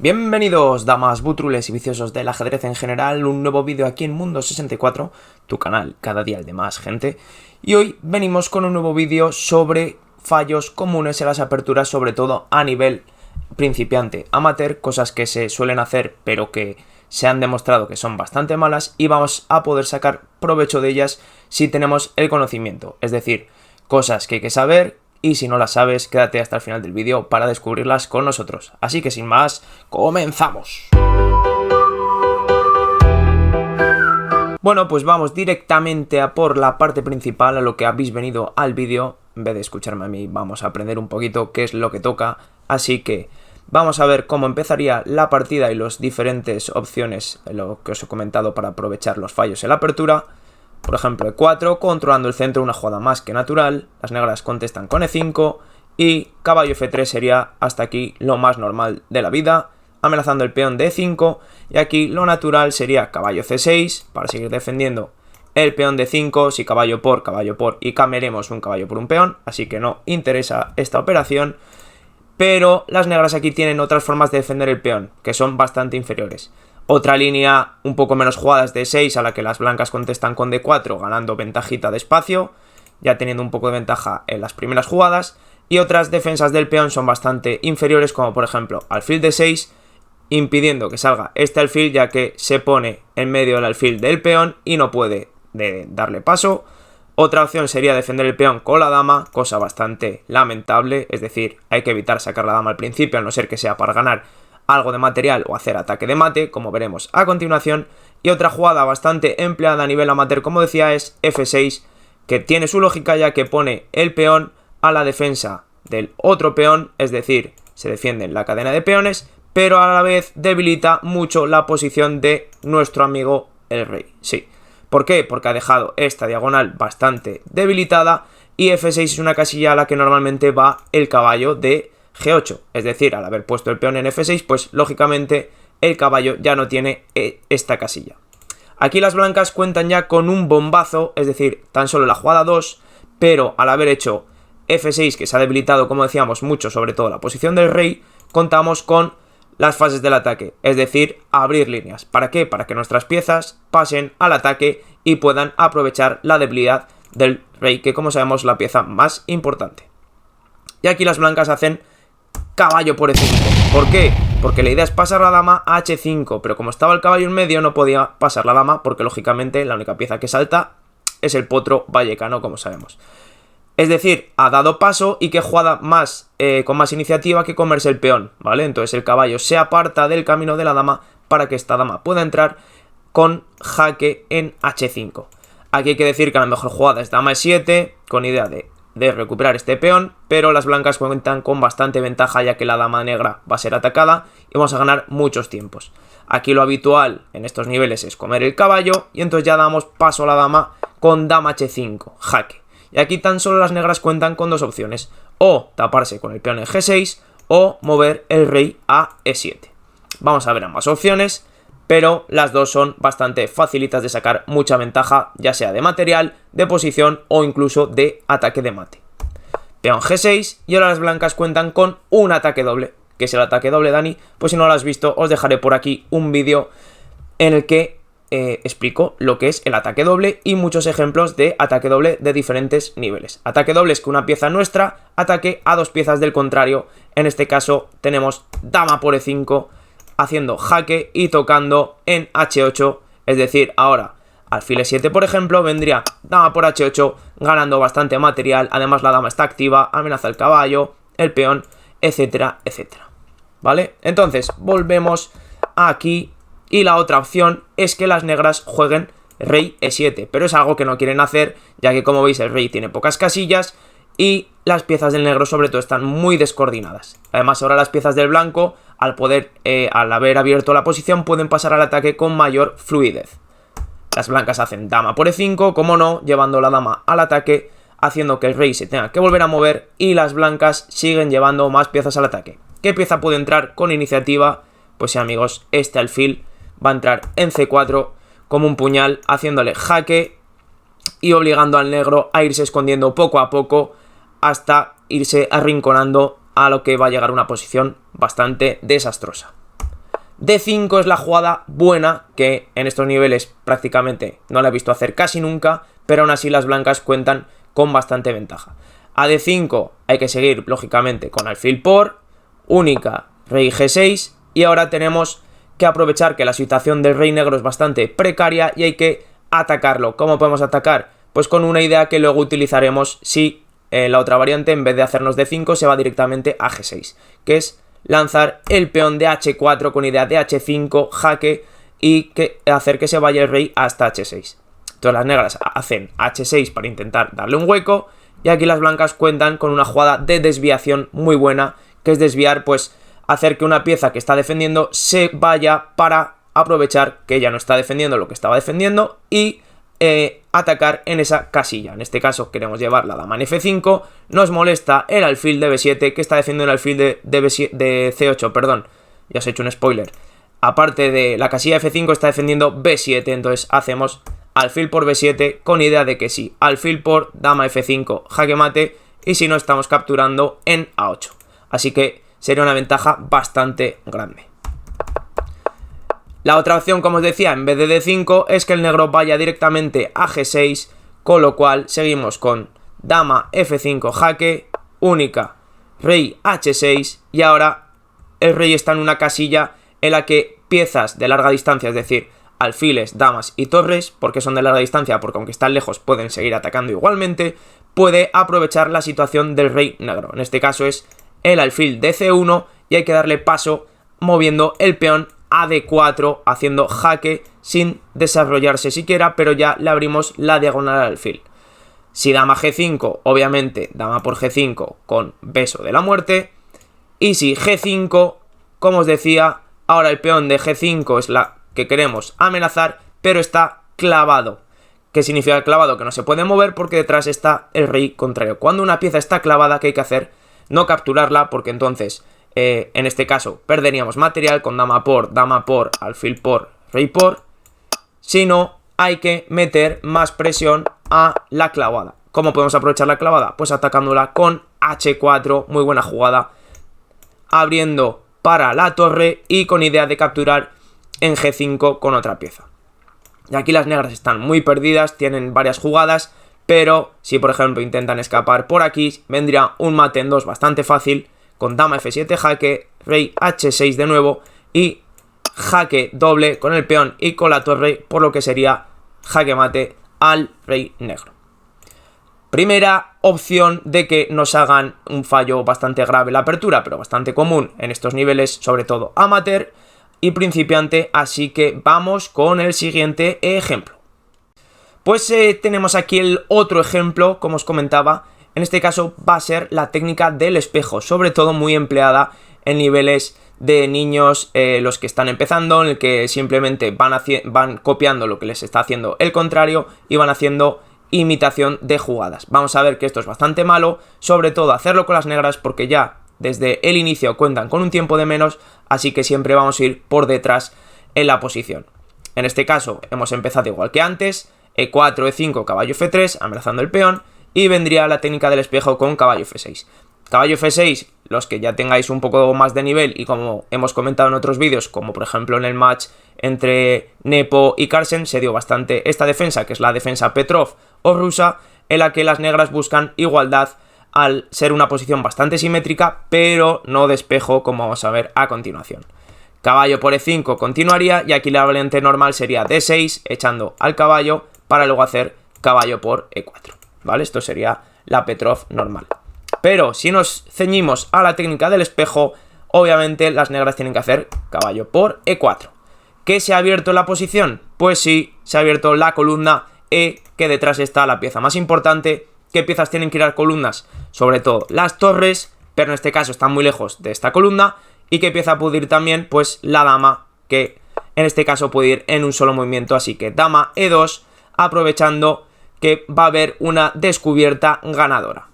Bienvenidos, damas, butrules y viciosos del ajedrez en general, un nuevo vídeo aquí en Mundo64, tu canal cada día el de más gente. Y hoy venimos con un nuevo vídeo sobre fallos comunes en las aperturas, sobre todo a nivel principiante amateur, cosas que se suelen hacer pero que se han demostrado que son bastante malas y vamos a poder sacar provecho de ellas si tenemos el conocimiento, es decir, cosas que hay que saber. Y si no las sabes, quédate hasta el final del vídeo para descubrirlas con nosotros. Así que sin más, ¡comenzamos! Bueno, pues vamos directamente a por la parte principal, a lo que habéis venido al vídeo. En vez de escucharme a mí, vamos a aprender un poquito qué es lo que toca. Así que vamos a ver cómo empezaría la partida y las diferentes opciones, lo que os he comentado para aprovechar los fallos en la apertura. Por ejemplo, E4, controlando el centro, una jugada más que natural. Las negras contestan con E5 y caballo F3 sería hasta aquí lo más normal de la vida, amenazando el peón de E5. Y aquí lo natural sería caballo C6 para seguir defendiendo el peón de 5, si caballo por y cambiaremos un caballo por un peón, así que no interesa esta operación. Pero las negras aquí tienen otras formas de defender el peón, que son bastante inferiores. Otra línea un poco menos jugada es D6, a la que las blancas contestan con D4, ganando ventajita de espacio, ya teniendo un poco de ventaja en las primeras jugadas. Y otras defensas del peón son bastante inferiores, como por ejemplo alfil D6, impidiendo que salga este alfil, ya que se pone en medio del alfil del peón y no puede darle paso. Otra opción sería defender el peón con la dama, cosa bastante lamentable, es decir, hay que evitar sacar la dama al principio, a no ser que sea para ganar algo de material o hacer ataque de mate, como veremos a continuación. Y otra jugada bastante empleada a nivel amateur, como decía, es F6, que tiene su lógica, ya que pone el peón a la defensa del otro peón, es decir, se defiende en la cadena de peones, pero a la vez debilita mucho la posición de nuestro amigo el rey. Sí. ¿Por qué? Porque ha dejado esta diagonal bastante debilitada y F6 es una casilla a la que normalmente va el caballo de G8, es decir, al haber puesto el peón en F6, pues lógicamente el caballo ya no tiene esta casilla. Aquí las blancas cuentan ya con un bombazo, es decir, tan solo la jugada 2, pero al haber hecho F6, que se ha debilitado, como decíamos, mucho, sobre todo la posición del rey, contamos con las fases del ataque, es decir, abrir líneas. ¿Para qué? Para que nuestras piezas pasen al ataque y puedan aprovechar la debilidad del rey, que como sabemos es la pieza más importante. Y aquí las blancas hacen caballo por E5. ¿Por qué? Porque la idea es pasar la dama a H5, pero como estaba el caballo en medio no podía pasar la dama, porque lógicamente la única pieza que salta es el potro vallecano, como sabemos. Es decir, ha dado paso y qué jugada más con más iniciativa que comerse el peón, ¿vale? Entonces el caballo se aparta del camino de la dama para que esta dama pueda entrar con jaque en H5. Aquí hay que decir que la mejor jugada es dama E7, con idea de recuperar este peón, pero las blancas cuentan con bastante ventaja, ya que la dama negra va a ser atacada y vamos a ganar muchos tiempos. Aquí lo habitual en estos niveles es comer el caballo y entonces ya damos paso a la dama con dama H5, jaque. Y aquí tan solo las negras cuentan con dos opciones, o taparse con el peón en G6 o mover el rey a E7. Vamos a ver ambas opciones, pero las dos son bastante facilitas de sacar mucha ventaja, ya sea de material, de posición o incluso de ataque de mate. Peón G6 y ahora las blancas cuentan con un ataque doble. ¿Qué es el ataque doble, Dani? Pues si no lo has visto, os dejaré por aquí un vídeo en el que explico lo que es el ataque doble y muchos ejemplos de ataque doble de diferentes niveles. Ataque doble es que una pieza nuestra ataque a dos piezas del contrario. En este caso tenemos dama por E5, haciendo jaque y tocando en H8, es decir, ahora alfil E7 por ejemplo, vendría dama por H8, ganando bastante material, además la dama está activa, amenaza el caballo, el peón, etcétera, etcétera, ¿vale? Entonces, volvemos aquí y la otra opción es que las negras jueguen rey E7, pero es algo que no quieren hacer, ya que como veis el rey tiene pocas casillas y las piezas del negro sobre todo están muy descoordinadas. Además ahora las piezas del blanco, al haber abierto la posición, pueden pasar al ataque con mayor fluidez. Las blancas hacen dama por E5, como no, llevando la dama al ataque, haciendo que el rey se tenga que volver a mover y las blancas siguen llevando más piezas al ataque. ¿Qué pieza puede entrar con iniciativa? Pues sí, amigos, este alfil va a entrar en C4 como un puñal, haciéndole jaque y obligando al negro a irse escondiendo poco a poco hasta irse arrinconando a lo que va a llegar a una posición bastante desastrosa. D5 es la jugada buena, que en estos niveles prácticamente no la he visto hacer casi nunca, pero aún así las blancas cuentan con bastante ventaja. A D5 hay que seguir, lógicamente, con alfil por, única, rey G6, y ahora tenemos que aprovechar que la situación del rey negro es bastante precaria y hay que atacarlo. ¿Cómo podemos atacar? Pues con una idea que luego utilizaremos si la otra variante, en vez de hacernos D5, se va directamente a G6, que es lanzar el peón de H4 con idea de H5, jaque, y hacer que se vaya el rey hasta H6. Entonces las negras hacen H6 para intentar darle un hueco, y aquí las blancas cuentan con una jugada de desviación muy buena, que es desviar, pues hacer que una pieza que está defendiendo se vaya para aprovechar que ya no está defendiendo lo que estaba defendiendo y atacar en esa casilla. En este caso queremos llevar la dama en F5, nos molesta el alfil de B7 que está defendiendo el alfil de C8, perdón, ya os he hecho un spoiler. Aparte de la casilla F5 está defendiendo B7, entonces hacemos alfil por B7 con idea de que sí, alfil por dama F5, jaque mate, y si no estamos capturando en A8. Así que sería una ventaja bastante grande. La otra opción, como os decía, en vez de D5 es que el negro vaya directamente a G6, con lo cual seguimos con dama F5 jaque, única, rey H6, y ahora el rey está en una casilla en la que piezas de larga distancia, es decir, alfiles, damas y torres, porque son de larga distancia, porque aunque están lejos pueden seguir atacando igualmente, puede aprovechar la situación del rey negro. En este caso es el alfil de C1 y hay que darle paso moviendo el peón a D4, haciendo jaque sin desarrollarse siquiera, pero ya le abrimos la diagonal al alfil. Si dama G5, obviamente dama por G5 con beso de la muerte. Y si G5, como os decía, ahora el peón de G5 es la que queremos amenazar, pero está clavado. ¿Qué significa clavado? Que no se puede mover porque detrás está el rey contrario. Cuando una pieza está clavada, ¿qué hay que hacer? No capturarla, porque entonces en este caso perderíamos material con dama por, alfil por, rey por, sino hay que meter más presión a la clavada. ¿Cómo podemos aprovechar la clavada? Pues atacándola con H4, muy buena jugada, abriendo para la torre y con idea de capturar en G5 con otra pieza. Y aquí las negras están muy perdidas, tienen varias jugadas, pero si por ejemplo intentan escapar por aquí, vendría un mate en 2 bastante fácil, con dama F7 jaque, rey H6 de nuevo y jaque doble con el peón y con la torre, por lo que sería jaque mate al rey negro. Primera opción de que nos hagan un fallo bastante grave en la apertura, pero bastante común en estos niveles, sobre todo amateur y principiante, así que vamos con el siguiente ejemplo. Pues tenemos aquí el otro ejemplo, como os comentaba. En este caso va a ser la técnica del espejo, sobre todo muy empleada en niveles de niños, los que están empezando, en el que simplemente van copiando lo que les está haciendo el contrario y van haciendo imitación de jugadas. Vamos a ver que esto es bastante malo, sobre todo hacerlo con las negras, porque ya desde el inicio cuentan con un tiempo de menos, así que siempre vamos a ir por detrás en la posición. En este caso hemos empezado igual que antes, E4, E5, caballo F3, amenazando el peón, y vendría la técnica del espejo con caballo F6. Caballo F6, los que ya tengáis un poco más de nivel y como hemos comentado en otros vídeos, como por ejemplo en el match entre Nepo y Carlsen, se dio bastante esta defensa, que es la defensa Petrov o rusa, en la que las negras buscan igualdad al ser una posición bastante simétrica, pero no de espejo, como vamos a ver a continuación. Caballo por E5 continuaría y aquí la variante normal sería D6, echando al caballo para luego hacer caballo por E4. ¿Vale? Esto sería la Petrov normal. Pero si nos ceñimos a la técnica del espejo, obviamente las negras tienen que hacer caballo por E4. ¿Qué se ha abierto en la posición? Pues sí, se ha abierto la columna E, que detrás está la pieza más importante. ¿Qué piezas tienen que ir a columnas? Sobre todo las torres, pero en este caso están muy lejos de esta columna. ¿Y qué pieza puede ir también? Pues la dama, que en este caso puede ir en un solo movimiento. Así que dama E2, aprovechando que va a haber una descubierta ganadora.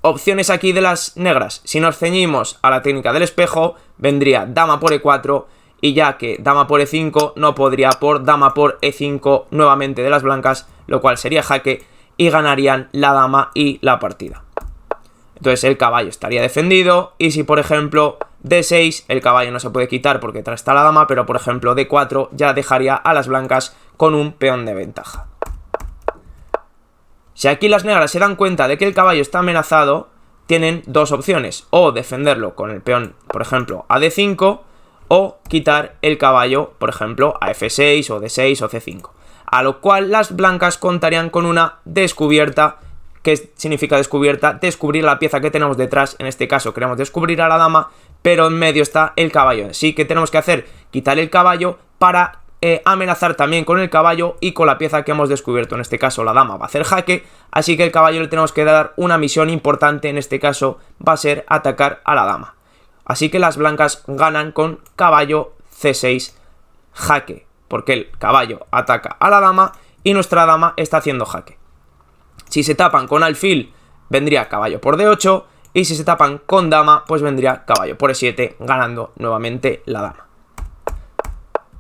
Opciones aquí de las negras. Si nos ceñimos a la técnica del espejo, vendría dama por E4, y ya que dama por E5 no podría por dama por E5 nuevamente de las blancas, lo cual sería jaque y ganarían la dama y la partida. Entonces el caballo estaría defendido, y si por ejemplo D6, el caballo no se puede quitar porque detrás está la dama, pero por ejemplo D4 ya dejaría a las blancas con un peón de ventaja. Si aquí las negras se dan cuenta de que el caballo está amenazado, tienen dos opciones, o defenderlo con el peón, por ejemplo, a D5, o quitar el caballo, por ejemplo, a F6 o D6 o C5. A lo cual las blancas contarían con una descubierta. ¿Qué significa descubierta? Descubrir la pieza que tenemos detrás. En este caso queremos descubrir a la dama, pero en medio está el caballo. Así que tenemos que hacer quitar el caballo para amenazar también con el caballo y con la pieza que hemos descubierto. En este caso la dama va a hacer jaque, así que el caballo le tenemos que dar una misión importante. En este caso va a ser atacar a la dama. Así que las blancas ganan con caballo C6 jaque, porque el caballo ataca a la dama y nuestra dama está haciendo jaque. Si se tapan con alfil, vendría caballo por D8, y si se tapan con dama, pues vendría caballo por E7, ganando nuevamente la dama.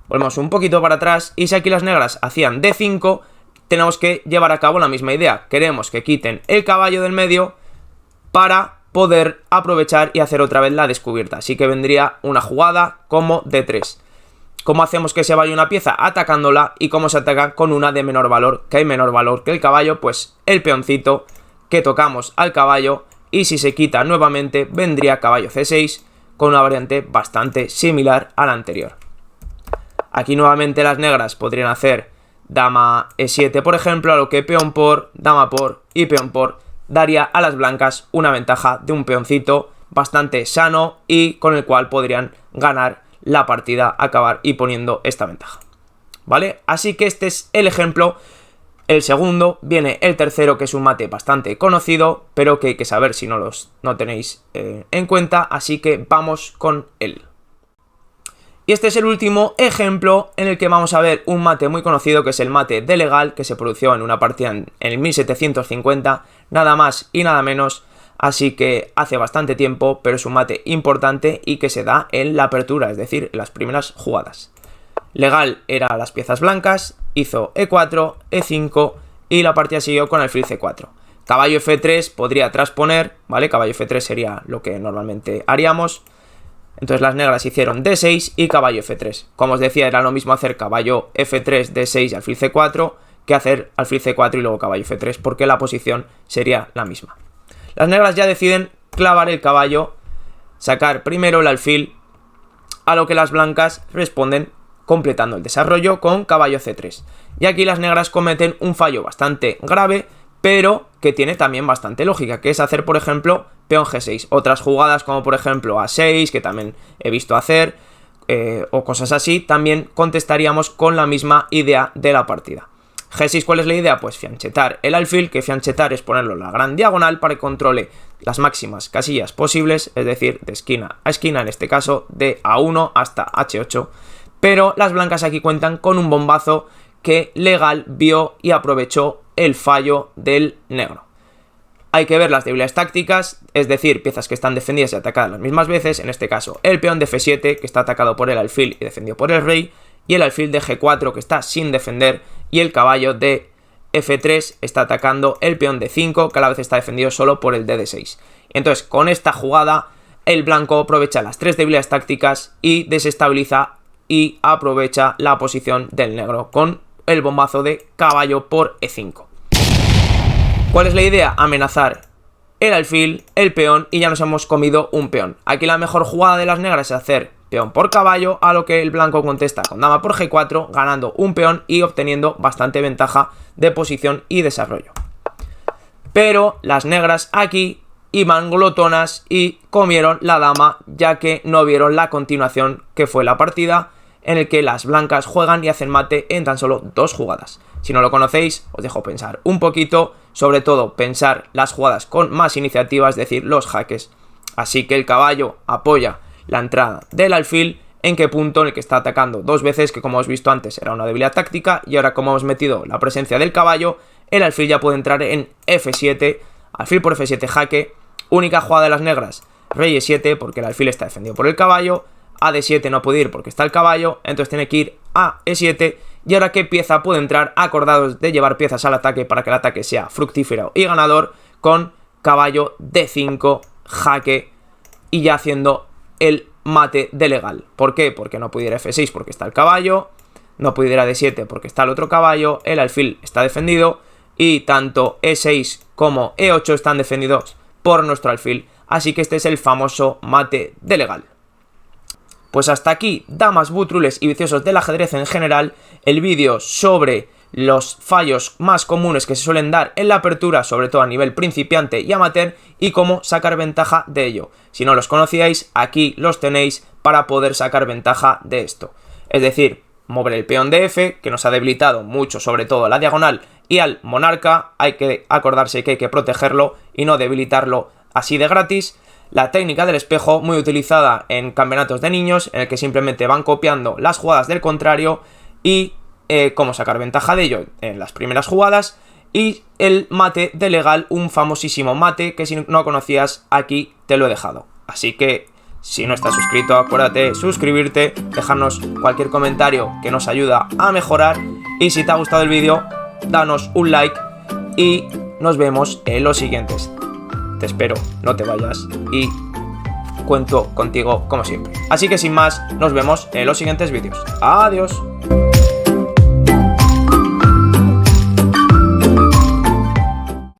Volvemos un poquito para atrás, y si aquí las negras hacían D5, tenemos que llevar a cabo la misma idea. Queremos que quiten el caballo del medio para poder aprovechar y hacer otra vez la descubierta. Así que vendría una jugada como D3. ¿Cómo hacemos que se vaya una pieza? Atacándola. ¿Y cómo se ataca? Con una de menor valor, que hay menor valor que el caballo, pues el peoncito que tocamos al caballo, y si se quita nuevamente vendría caballo C6 con una variante bastante similar a la anterior. Aquí nuevamente las negras podrían hacer dama E7 por ejemplo, a lo que peón por, dama por y peón por daría a las blancas una ventaja de un peoncito bastante sano y con el cual podrían ganar la partida, acabar y poniendo esta ventaja, ¿vale? Así que este es el ejemplo. El segundo, viene el tercero, que es un mate bastante conocido, pero que hay que saber si no tenéis en cuenta, así que vamos con él. Y este es el último ejemplo en el que vamos a ver un mate muy conocido, que es el mate de Legal, que se produjo en una partida en el 1750, nada más y nada menos. Así que hace bastante tiempo, pero es un mate importante y que se da en la apertura, es decir, en las primeras jugadas. Legal era las piezas blancas, hizo E4, E5 y la partida siguió con alfil C4. Caballo F3 podría trasponer, ¿vale? Caballo F3 sería lo que normalmente haríamos. Entonces las negras hicieron D6 y caballo F3. Como os decía, era lo mismo hacer caballo F3, D6 y alfil C4 que hacer alfil C4 y luego caballo F3, porque la posición sería la misma. Las negras ya deciden clavar el caballo, sacar primero el alfil, a lo que las blancas responden completando el desarrollo con caballo C3. Y aquí las negras cometen un fallo bastante grave, pero que tiene también bastante lógica, que es hacer, por ejemplo, peón G6. Otras jugadas como por ejemplo A6, que también he visto hacer, o cosas así, también contestaríamos con la misma idea de la partida. G6, ¿cuál es la idea? Pues fianchetar el alfil, que fianchetar es ponerlo en la gran diagonal para que controle las máximas casillas posibles, es decir, de esquina a esquina, en este caso de A1 hasta H8, pero las blancas aquí cuentan con un bombazo que Legal vio y aprovechó el fallo del negro. Hay que ver las debilidades tácticas, es decir, piezas que están defendidas y atacadas las mismas veces, en este caso el peón de F7, que está atacado por el alfil y defendido por el rey, y el alfil de G4, que está sin defender, y el caballo de F3 está atacando el peón de 5, que a la vez está defendido solo por el D6. Entonces, con esta jugada, el blanco aprovecha las tres debilidades tácticas y desestabiliza y aprovecha la posición del negro con el bombazo de caballo por E5. ¿Cuál es la idea? Amenazar el alfil, el peón, y ya nos hemos comido un peón. Aquí la mejor jugada de las negras es hacer peón por caballo, a lo que el blanco contesta con dama por G4, ganando un peón y obteniendo bastante ventaja de posición y desarrollo. Pero las negras aquí iban glotonas y comieron la dama, ya que no vieron la continuación, que fue la partida en el que las blancas juegan y hacen mate en tan solo 2 jugadas. Si no lo conocéis, os dejo pensar un poquito, sobre todo pensar las jugadas con más iniciativa, es decir, los jaques. Así que el caballo apoya la entrada del alfil, en qué punto, en el que está atacando 2 veces, que como hemos visto antes era una debilidad táctica, y ahora como hemos metido la presencia del caballo, el alfil ya puede entrar en F7, alfil por F7 jaque, única jugada de las negras, rey E7, porque el alfil está defendido por el caballo, a D7 no puede ir porque está el caballo, entonces tiene que ir a E7, y ahora qué pieza puede entrar, acordados de llevar piezas al ataque para que el ataque sea fructífero y ganador, con caballo D5 jaque, y ya haciendo el mate de legal. ¿Por qué? Porque no pudiera F6 porque está el caballo, no pudiera D7 porque está el otro caballo, el alfil está defendido y tanto E6 como E8 están defendidos por nuestro alfil. Así que este es el famoso mate de legal. Pues hasta aquí, damas, butrules y viciosos del ajedrez en general, el vídeo sobre los fallos más comunes que se suelen dar en la apertura, sobre todo a nivel principiante y amateur, y cómo sacar ventaja de ello. Si no los conocíais, aquí los tenéis para poder sacar ventaja de esto. Es decir, mover el peón de F, que nos ha debilitado mucho, sobre todo la diagonal, y al monarca hay que acordarse que hay que protegerlo y no debilitarlo así de gratis. La técnica del espejo, muy utilizada en campeonatos de niños, en el que simplemente van copiando las jugadas del contrario y cómo sacar ventaja de ello en las primeras jugadas. Y el mate de legal, un famosísimo mate que si no conocías, aquí te lo he dejado. Así que si no estás suscrito, acuérdate de suscribirte, dejarnos cualquier comentario que nos ayuda a mejorar. Y si te ha gustado el vídeo, danos un like y nos vemos en los siguientes. Te espero, no te vayas y cuento contigo como siempre. Así que sin más, nos vemos en los siguientes vídeos. Adiós.